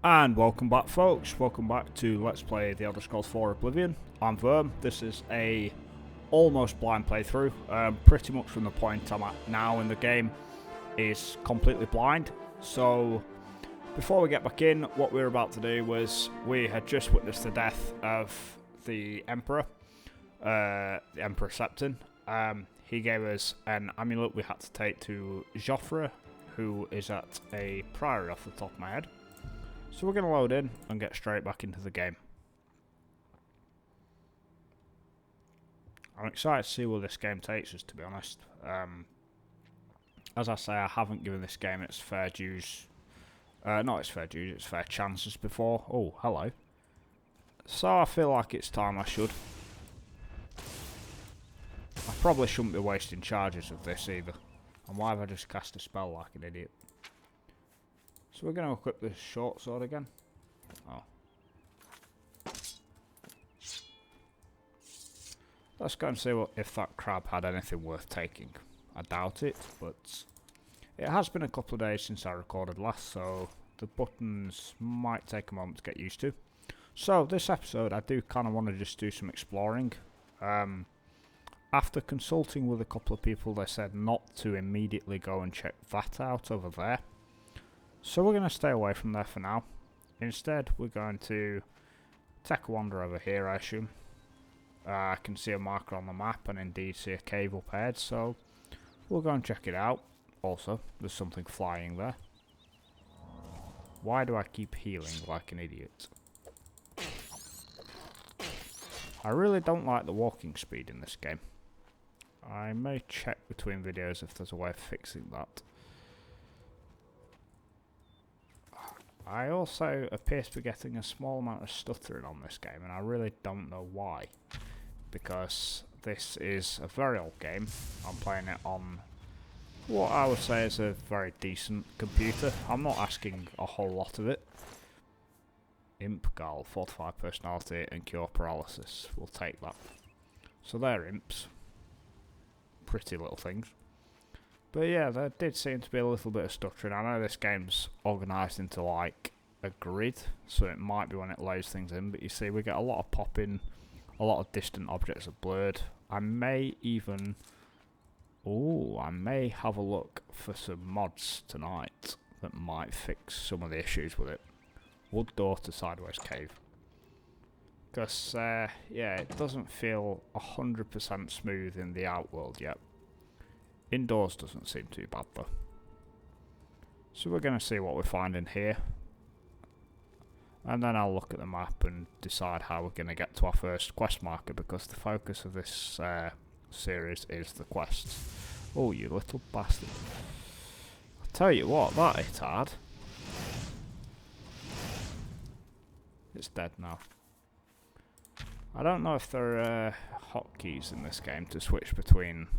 And welcome back, folks. Welcome back to Let's Play The Elder Scrolls 4 Oblivion. I'm Verm. This is a almost blind playthrough. Pretty much from the point I'm at now in the game is completely blind. So before we get back in, what we were about to do was we had just witnessed the death of the Emperor, the Emperor Septon. He gave us an amulet we had to take to Joffre, who is at a priory off the top of my head. So we're going to load in and get straight back into the game. I'm excited to see where this game takes us, to be honest. As I say, I haven't given this game its fair dues. Not its fair dues, its fair chances before. Oh, hello. So I feel like it's time I should. I probably shouldn't be wasting charges of this either. And why have I just cast a spell like an idiot? So we're going to equip this short sword again. Oh. Let's go and see if that crab had anything worth taking. I doubt it, but it has been a couple of days since I recorded last, so the buttons might take a moment to get used to. So this episode I do kind of want to just do some exploring. After consulting with a couple of people, they said not to immediately go and check that out over there. So we're going to stay away from there for now. Instead, we're going to take a wander over here, I assume. I can see a marker on the map and indeed see a cave up ahead, so we'll go and check it out. Also, there's something flying there. Why do I keep healing like an idiot? I really don't like the walking speed in this game. I may check between videos if there's a way of fixing that. I also appear to be getting a small amount of stuttering on this game, and I really don't know why. Because this is a very old game. I'm playing it on what I would say is a very decent computer. I'm not asking a whole lot of it. Imp Gal, Fortify Personality and Cure Paralysis. We'll take that. So they're imps. Pretty little things. But yeah, there did seem to be a little bit of stuttering. I know this game's organised into like a grid, so it might be when it loads things in, but you see we get a lot of popping, a lot of distant objects are blurred. I may even... oh, I may have a look for some mods tonight that might fix some of the issues with it. Wood door to sideways cave. Because, yeah, it doesn't feel 100% smooth in the outworld yet. Indoors doesn't seem too bad though. So we're going to see what we find in here. And then I'll look at the map and decide how we're going to get to our first quest marker, because the focus of this series is the quests. Oh, you little bastard. I'll tell you what, that hit hard. It's dead now. I don't know if there are hotkeys in this game to switch between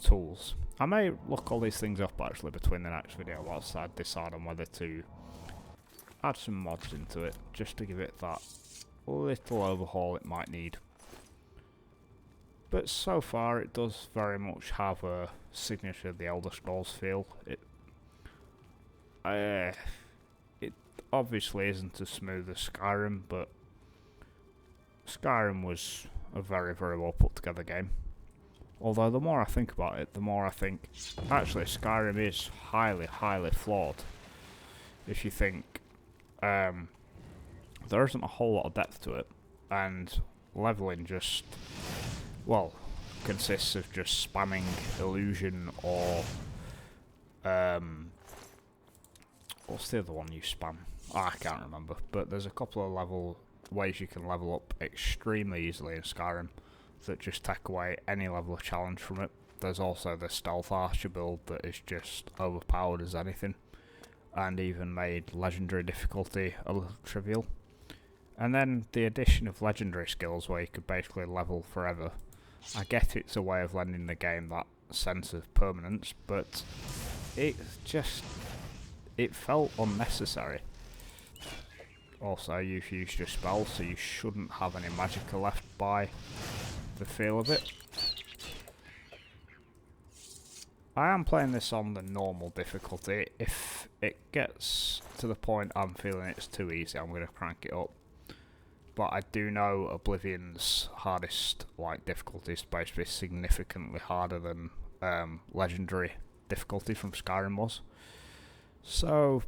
tools. I may look all these things up actually between the next video whilst I decide on whether to add some mods into it, just to give it that little overhaul it might need. But so far it does very much have a signature of the Elder Scrolls feel. It obviously isn't as smooth as Skyrim, but Skyrim was a very, very well put together game. Although the more I think about it, the more I think actually Skyrim is highly, highly flawed. If you think there isn't a whole lot of depth to it, and leveling just, well, consists of just spamming illusion or what's the other one you spam? Oh, I can't remember, but there's a couple of ways you can level up extremely easily in Skyrim that just take away any level of challenge from it. There's also the stealth archer build that is just overpowered as anything, and even made legendary difficulty a little trivial. And then the addition of legendary skills where you could basically level forever. I get it's a way of lending the game that sense of permanence, but it felt unnecessary. Also, you've used your spell, so you shouldn't have any magicka left by the feel of it. I am playing this on the normal difficulty. If it gets to the point I'm feeling it's too easy, I'm going to crank it up. But I do know Oblivion's hardest difficulty is supposed to be significantly harder than legendary difficulty from Skyrim was. So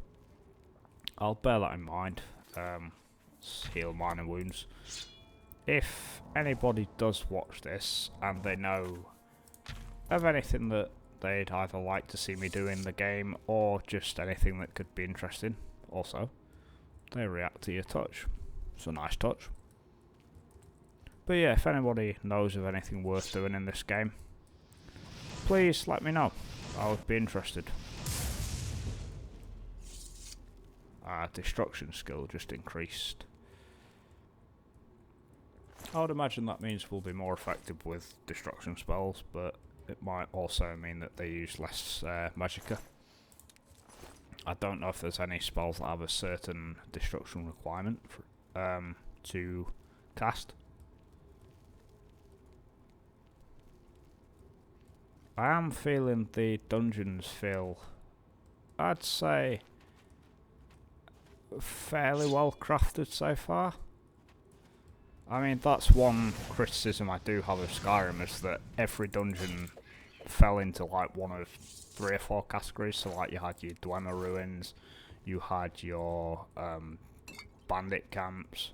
I'll bear that in mind. Heal minor wounds. If anybody does watch this and they know of anything that they'd either like to see me do in the game or just anything that could be interesting, also, they react to your touch. It's a nice touch. But yeah, if anybody knows of anything worth doing in this game, please let me know. I would be interested. Destruction skill just increased. I would imagine that means we'll be more effective with destruction spells, but it might also mean that they use less magicka. I don't know if there's any spells that have a certain destruction requirement for, to cast. I am feeling the dungeons feel, I'd say, fairly well crafted so far. I mean, that's one criticism I do have of Skyrim, is that every dungeon fell into one of 3 or 4 categories. So you had your Dwemer ruins, you had your bandit camps,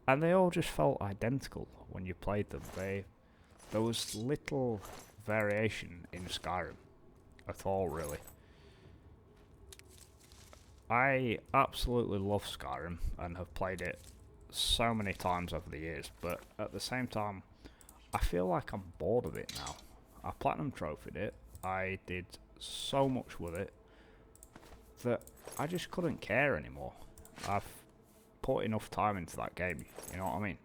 and they all just felt identical when you played them. There was little variation in Skyrim at all, really. I absolutely love Skyrim and have played it so many times over the years, but at the same time I feel like I'm bored of it now. I platinum trophied it, I did so much with it that I just couldn't care anymore. I've put enough time into that game, you know what I mean?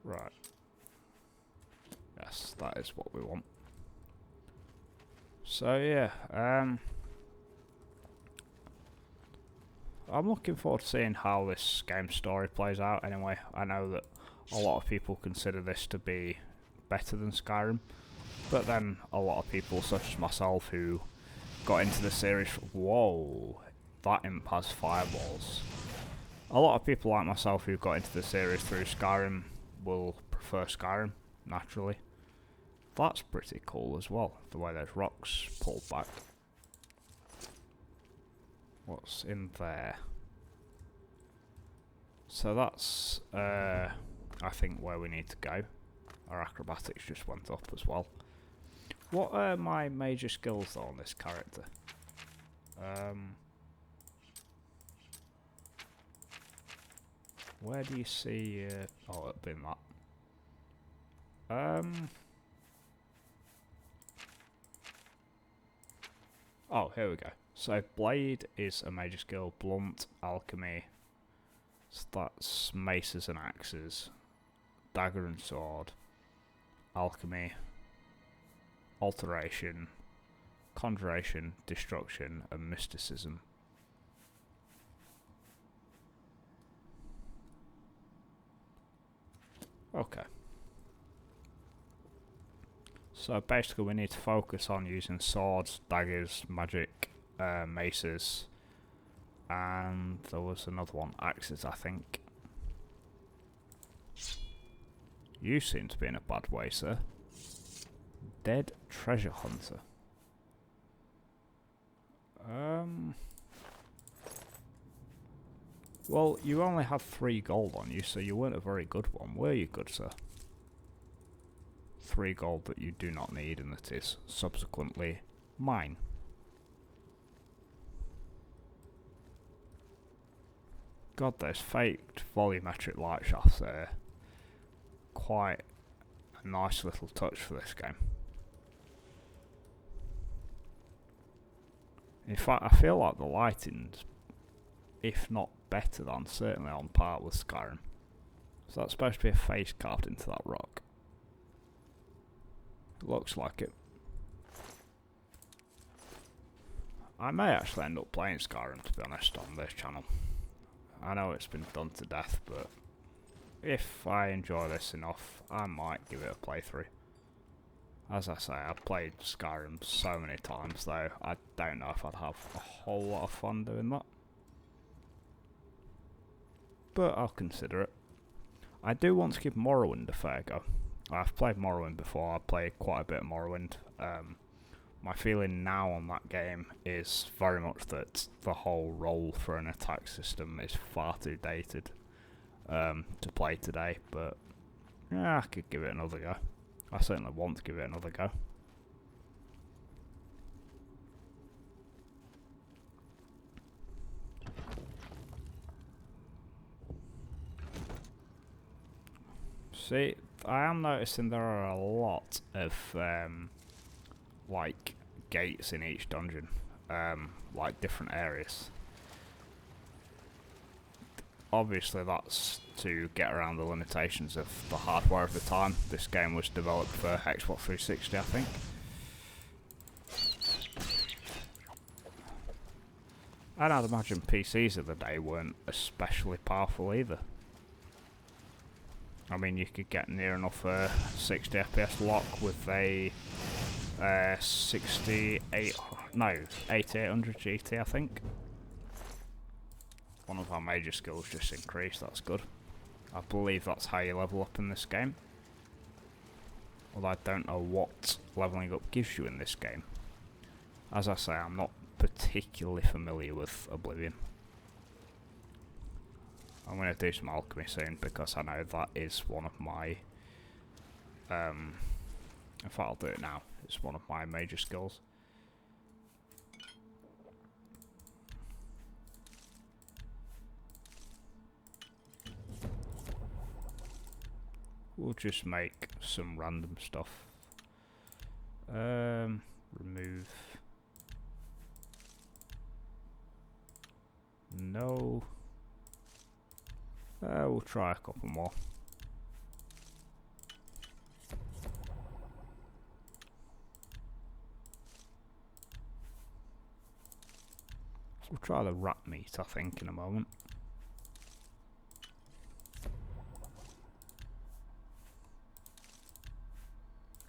Right. Yes, that is what we want. So yeah, I'm looking forward to seeing how this game's story plays out anyway. I know that a lot of people consider this to be better than Skyrim, but then a lot of people such as myself who got into the series, whoa, that imp has fireballs. A lot of people like myself who got into the series through Skyrim will prefer Skyrim, naturally. That's pretty cool as well, the way those rocks pulled back. What's in there? So that's, I think, where we need to go. Our acrobatics just went up as well. What are my major skills though on this character? Where do you see, oh, it'd been that. Oh, here we go. So blade is a major skill, blunt, alchemy, so that's maces and axes, dagger and sword, alchemy, alteration, conjuration, destruction, and mysticism. Okay. So basically we need to focus on using swords, daggers, magic, maces, and there was another one, axes I think. You seem to be in a bad way, sir. Dead treasure hunter. Well, you only have 3 gold on you, so you weren't a very good one, were you, good sir? 3 gold that you do not need, and that is subsequently mine. God, those faked volumetric light shafts there. Quite a nice little touch for this game. In fact, I feel like the lighting's, if not better than, certainly on par with Skyrim. So that's supposed to be a face carved into that rock. It looks like it. I may actually end up playing Skyrim, to be honest, on this channel. I know it's been done to death, but if I enjoy this enough, I might give it a playthrough. As I say, I've played Skyrim so many times though, I don't know if I'd have a whole lot of fun doing that. But I'll consider it. I do want to give Morrowind a fair go. I've played Morrowind before, I've played quite a bit of Morrowind. My feeling now on that game is very much that the whole roll for an attack system is far too dated to play today, but yeah, I could give it another go. I certainly want to give it another go. See, I am noticing there are a lot of like gates in each dungeon, like different areas. Obviously that's to get around the limitations of the hardware of the time. This game was developed for Xbox 360, I think. And I'd imagine PCs of the day weren't especially powerful either. I mean, you could get near enough 60 FPS lock with a 8800 GT, I think. One of our major skills just increased, that's good. I believe that's how you level up in this game. Although I don't know what leveling up gives you in this game. As I say, I'm not particularly familiar with Oblivion. I'm going to do some alchemy soon because I know that is one of my... in fact, I'll do it now. It's one of my major skills. We'll just make some random stuff. Remove. No. We'll try a couple more. We'll try the rat meat, I think, in a moment.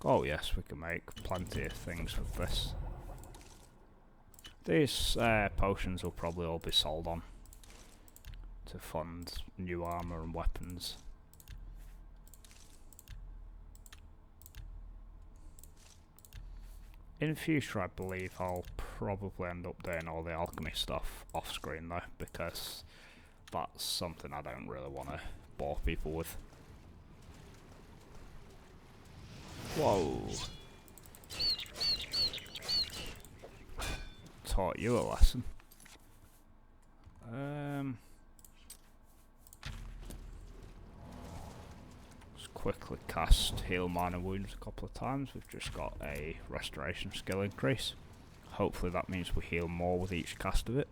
Oh yes, we can make plenty of things with this. These potions will probably all be sold on to fund new armour and weapons. In the future, I believe I'll probably end up doing all the alchemy stuff off screen though, because that's something I don't really want to bore people with. Whoa. Taught you a lesson. Let's quickly cast Heal Minor Wounds a couple of times. We've just got a restoration skill increase. Hopefully that means we heal more with each cast of it.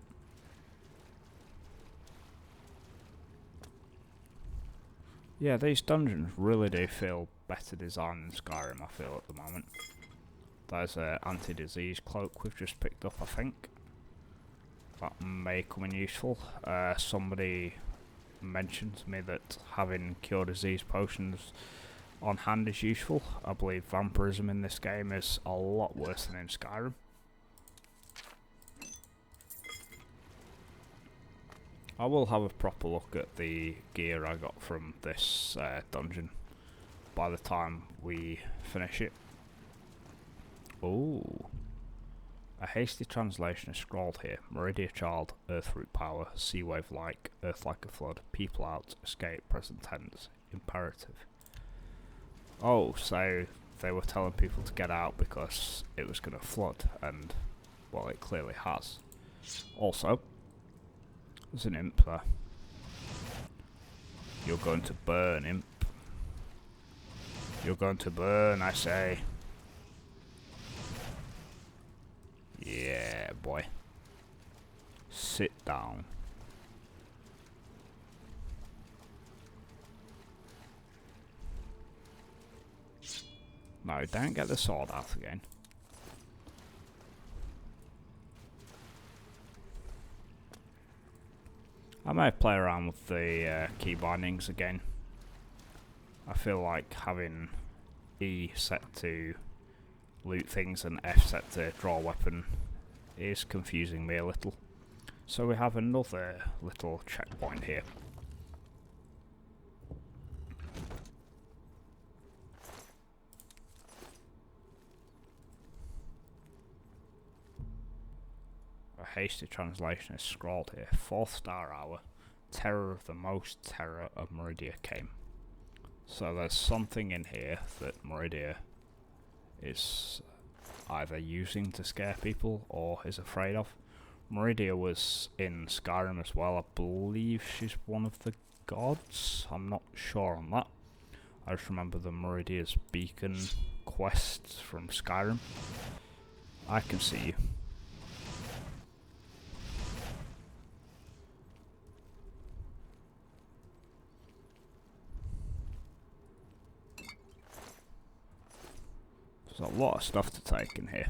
Yeah, these dungeons really do feel better designed than Skyrim, I feel, at the moment. There's an anti-disease cloak we've just picked up, I think. That may come in useful. Somebody mentioned to me that having cure disease potions on hand is useful. I believe vampirism in this game is a lot worse than in Skyrim. I will have a proper look at the gear I got from this dungeon by the time we finish it. Ooh. A hasty translation is scrawled here. Meridia Child, Earthroot Power, Sea Wave Like, Earth Like a Flood, People Out, Escape, Present Tense, Imperative. Oh, so they were telling people to get out because it was going to flood, and, well, it clearly has. Also, there's an imp there. You're going to burn, imp. You're going to burn, I say. Yeah, boy. Sit down. No, don't get the sword out again. I may play around with the key bindings again. I feel like having E set to loot things and F set to draw a weapon is confusing me a little. So we have another little checkpoint here. A hasty translation is scrawled here. 4th star hour. Terror of the most terror of Meridia came. So there's something in here that Meridia is either using to scare people or is afraid of. Meridia was in Skyrim as well. I believe she's one of the gods. I'm not sure on that. I just remember the Meridia's beacon quest from Skyrim. I can see you. There's a lot of stuff to take in here.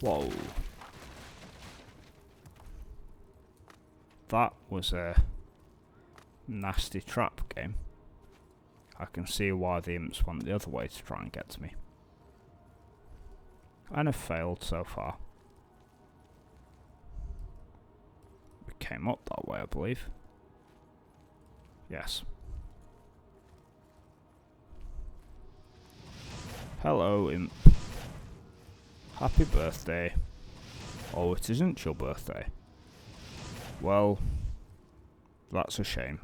Whoa. That was a nasty trap game. I can see why the imps went the other way to try and get to me. And have failed so far. We came up that way, I believe. Yes. Hello, imp. Happy birthday. Oh, it isn't your birthday. Well, that's a shame.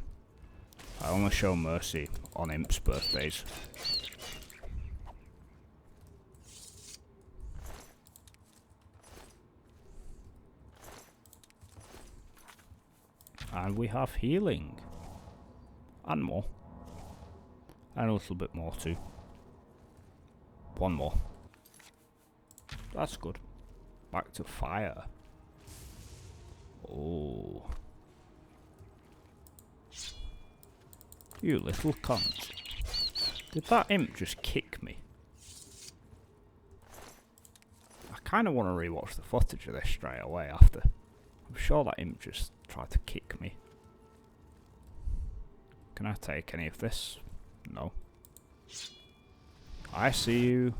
I only show mercy on imps' birthdays. And we have healing. And more. And a little bit more too. One more. That's good. Back to fire. Oh. You little cunt. Did that imp just kick me? I kind of want to rewatch the footage of this straight away after. I'm sure that imp just tried to kick me. Can I take any of this? No. I see you.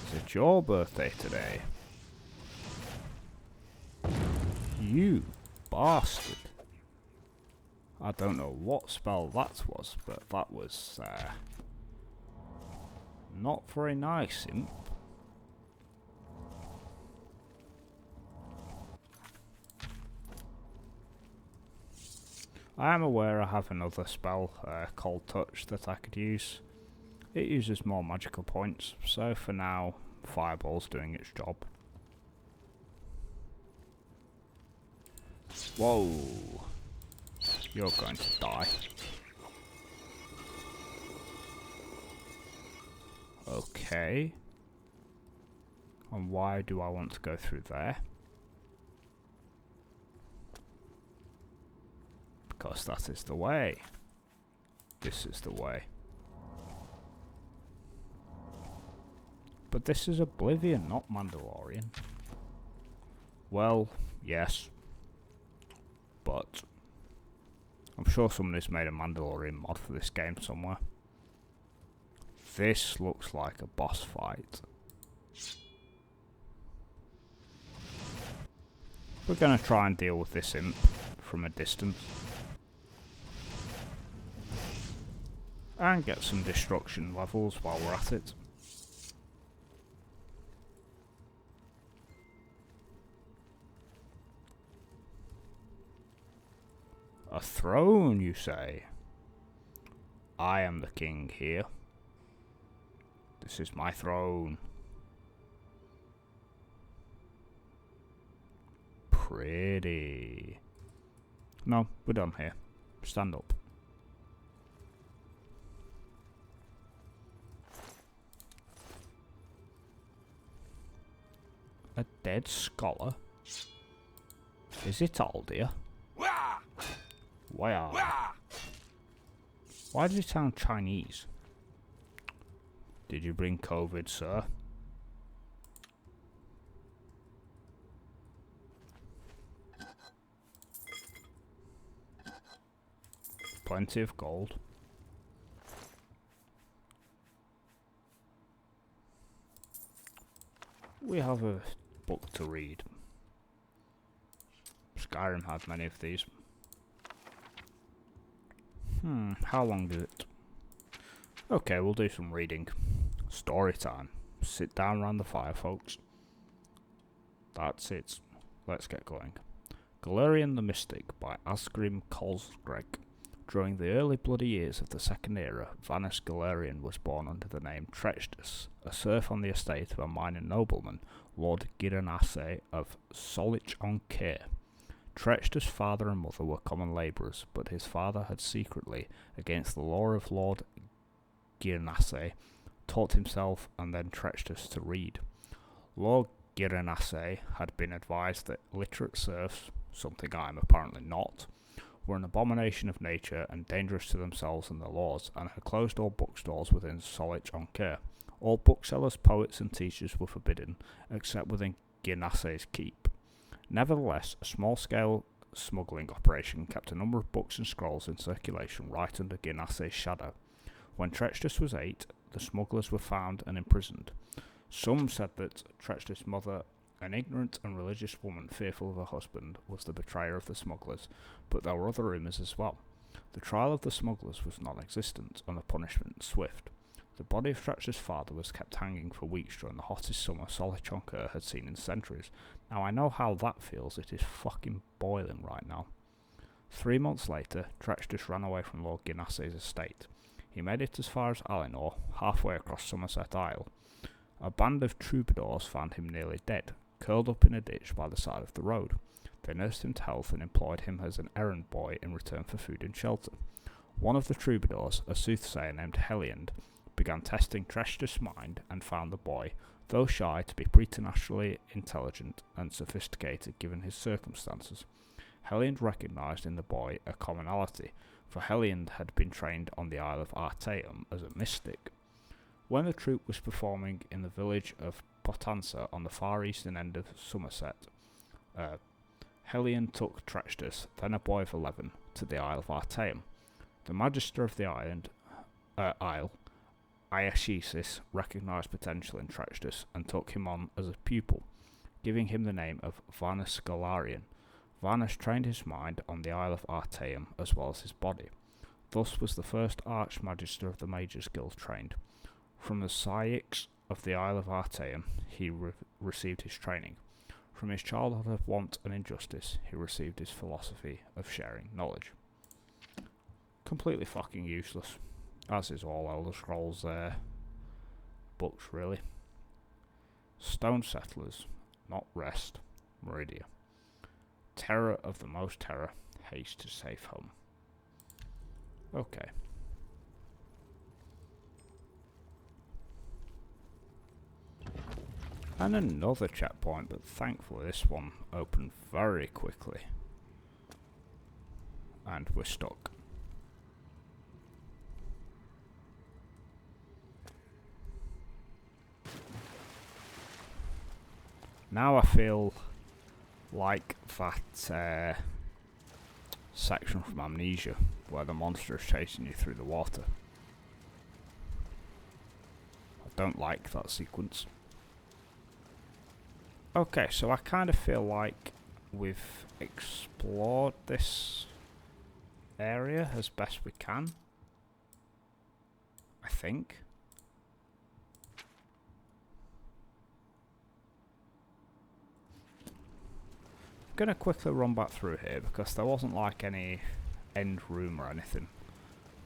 Is it your birthday today? You bastard. I don't know what spell that was, but that was not very nice, imp. I am aware I have another spell, Cold Touch, that I could use. It uses more magical points, so for now, Fireball's doing its job. Whoa! You're going to die. Okay. And why do I want to go through there? Because that is the way. This is the way. But this is Oblivion, not Mandalorian. Well, yes. But I'm sure somebody's made a Mandalorian mod for this game somewhere. This looks like a boss fight. We're going to try and deal with this imp from a distance. And get some destruction levels while we're at it. A throne, you say? I am the king here. This is my throne. Pretty. No, we're done here. Stand up. A dead scholar? Is it Aldia? Wow. Why does it sound Chinese? Did you bring COVID, sir? Plenty of gold. we have a book to read. Skyrim had many of these. How long is it? Okay, we'll do some reading. Story time. Sit down around the fire, folks. That's it. Let's get going. Galerion the Mystic by Asgrim Kolsgreg. During the early bloody years of the Second Era, Vanus Galerion was born under the name Trechtus, a serf on the estate of a minor nobleman, Lord Girenasse of Solich-on-Care. Trechtus' father and mother were common labourers, but his father had secretly, against the law of Lord Girenasse, taught himself and then Trechtus to read. Lord Girenasse had been advised that literate serfs, something I am apparently not, were an abomination of nature and dangerous to themselves and their laws, and had closed all bookstores within Solich-on-Care. All booksellers, poets and teachers were forbidden, except within Girenasse's keep. Nevertheless, a small-scale smuggling operation kept a number of books and scrolls in circulation right under Girenasse's shadow. When Trechtus was 8, the smugglers were found and imprisoned. Some said that Trechtus' mother, an ignorant and religious woman fearful of her husband, was the betrayer of the smugglers, but there were other rumours as well. The trial of the smugglers was non-existent, and the punishment swift. The body of Trechtus' father was kept hanging for weeks during the hottest summer Solich-on-Care had seen in centuries. Now I know how that feels, it is fucking boiling right now. 3 months later, Trechtus ran away from Lord Girenasse's estate. He made it as far as Alinor, halfway across Somerset Isle. A band of troubadours found him nearly dead, curled up in a ditch by the side of the road. They nursed him to health and employed him as an errand boy in return for food and shelter. One of the troubadours, a soothsayer named Heliand, began testing Trechtus' mind and found the boy, though shy, to be preternaturally intelligent and sophisticated given his circumstances. Heliand recognised in the boy a commonality, for Heliand had been trained on the Isle of Artaeum as a mystic. When the troupe was performing in the village of Potanza on the far eastern end of Somerset, Heliand took Trechtus, then a boy of 11, to the Isle of Artaeum. The magister of the isle, Iachesis, recognised potential in Trechtus and took him on as a pupil, giving him the name of Vanus Galerion. Vanus trained his mind on the Isle of Artaeum as well as his body. Thus was the first Archmagister of the Mages Guild trained. From the Psychics of the Isle of Artaeum he received his training. From his childhood of want and injustice he received his philosophy of sharing knowledge. Completely fucking useless, as is all Elder Scrolls books really. Stone Settlers, not Rest, Meridia. Terror of the most terror, haste to safe home. Okay. And another checkpoint, but thankfully this one opened very quickly. And we're stuck. Now I feel like that section from Amnesia, where the monster is chasing you through the water. I don't like that sequence. Okay, so I kind of feel like we've explored this area as best we can. I think. I'm going to quickly run back through here because there wasn't like any end room or anything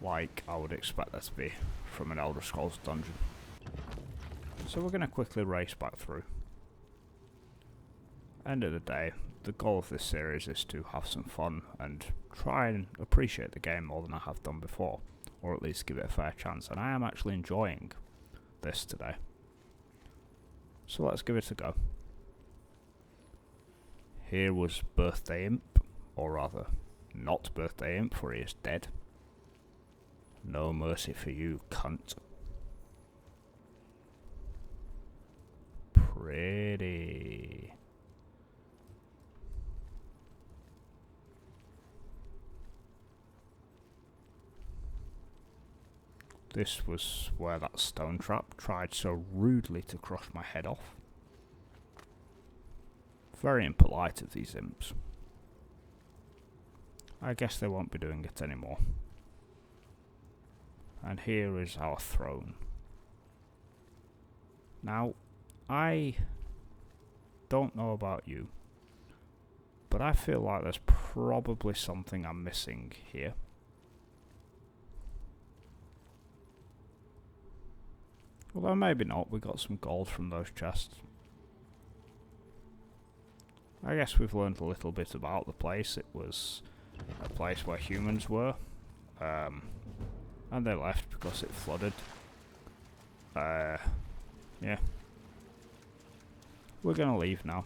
like I would expect there to be from an Elder Scrolls dungeon. So we're going to quickly race back through. End of the day, the goal of this series is to have some fun and try and appreciate the game more than I have done before, or at least give it a fair chance, and I am actually enjoying this today. So let's give it a go. Here was Birthday Imp, or rather, not Birthday Imp, for he is dead. No mercy for you, cunt. Pretty. This was where that stone trap tried so rudely to crush my head off. Very impolite of these imps. I guess they won't be doing it anymore. And here is our throne. Now, I don't know about you, but I feel like there's probably something I'm missing here. Although maybe not, we got some gold from those chests. I guess we've learned a little bit about the place. It was a place where humans were, and they left because it flooded. Yeah. We're gonna leave now.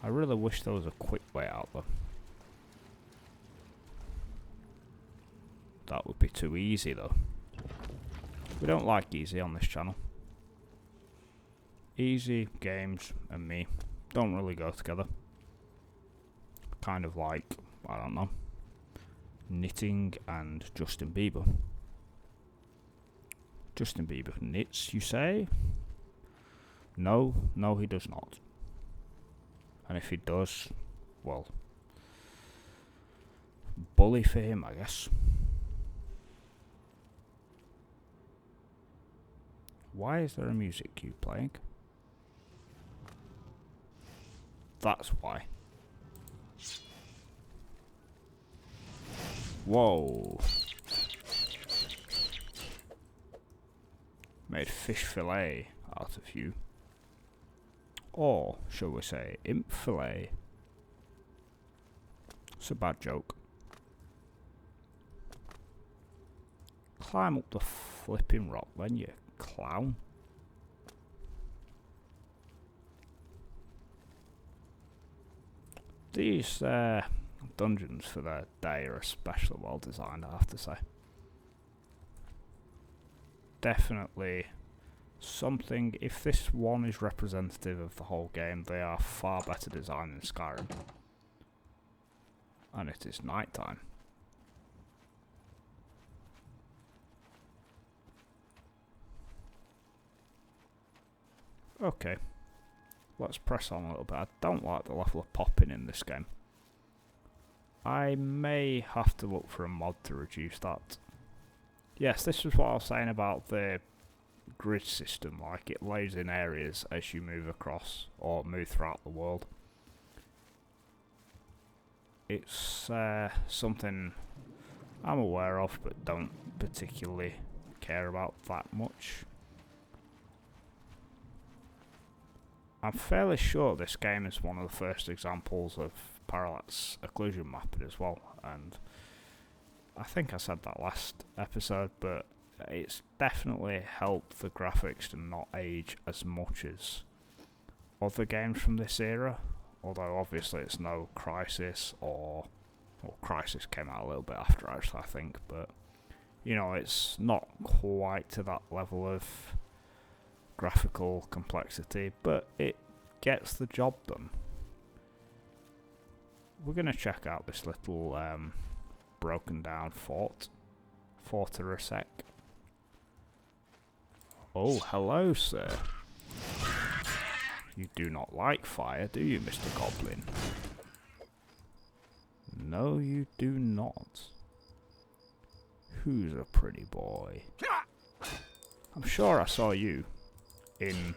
I really wish there was a quick way out though. That would be too easy though. We don't like easy on this channel. Easy games and me don't really go together. Kind of like, I don't know, knitting and Justin Bieber. Justin Bieber knits, you say? No, no he does not. And if he does, well, bully for him, I guess. Why is there a music cue playing? That's why. Whoa. Made fish fillet out of you. Or, shall we say, imp fillet. It's a bad joke. Climb up the flipping rock then, you clown. These dungeons for their day are especially well designed, I have to say. Definitely something, if this one is representative of the whole game, they are far better designed than Skyrim. And it is night time. Okay, let's press on a little bit. I don't like the level of popping in this game. I may have to look for a mod to reduce that. Yes, this is what I was saying about the grid system, like it lays in areas as you move across or move throughout the world. It's something I'm aware of but don't particularly care about that much. I'm fairly sure this game is one of the first examples of parallax occlusion mapping as well, and I think I said that last episode, but it's definitely helped the graphics to not age as much as other games from this era, although obviously it's no Crysis, or well, Crysis came out a little bit after actually I think, but you know, it's not quite to that level of graphical complexity, but it gets the job done. We're going to check out this little broken down fortress. Oh, hello, sir. You do not like fire, do you, Mr. Goblin? No, you do not. Who's a pretty boy? I'm sure I saw you in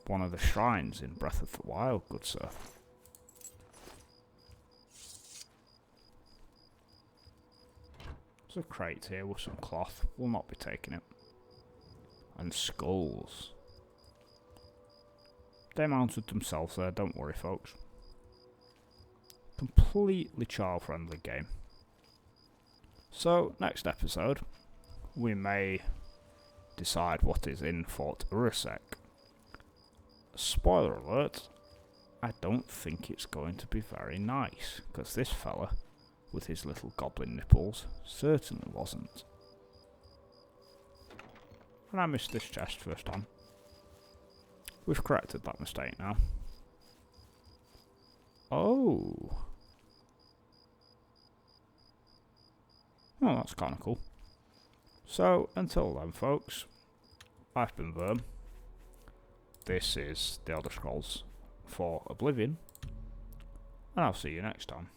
one of the shrines in Breath of the Wild, good sir. There's a crate here with some cloth. We'll not be taking it. And skulls. They mounted themselves there, don't worry folks. Completely child-friendly game. So, next episode, we may decide what is in Fort Urusek. Spoiler alert, I don't think it's going to be very nice, because this fella, with his little goblin nipples, certainly wasn't. And I missed this chest first time. We've corrected that mistake now. Oh. Oh, that's kind of cool. So, until then folks, I've been Verm. this is The Elder Scrolls 4 Oblivion, and I'll see you next time.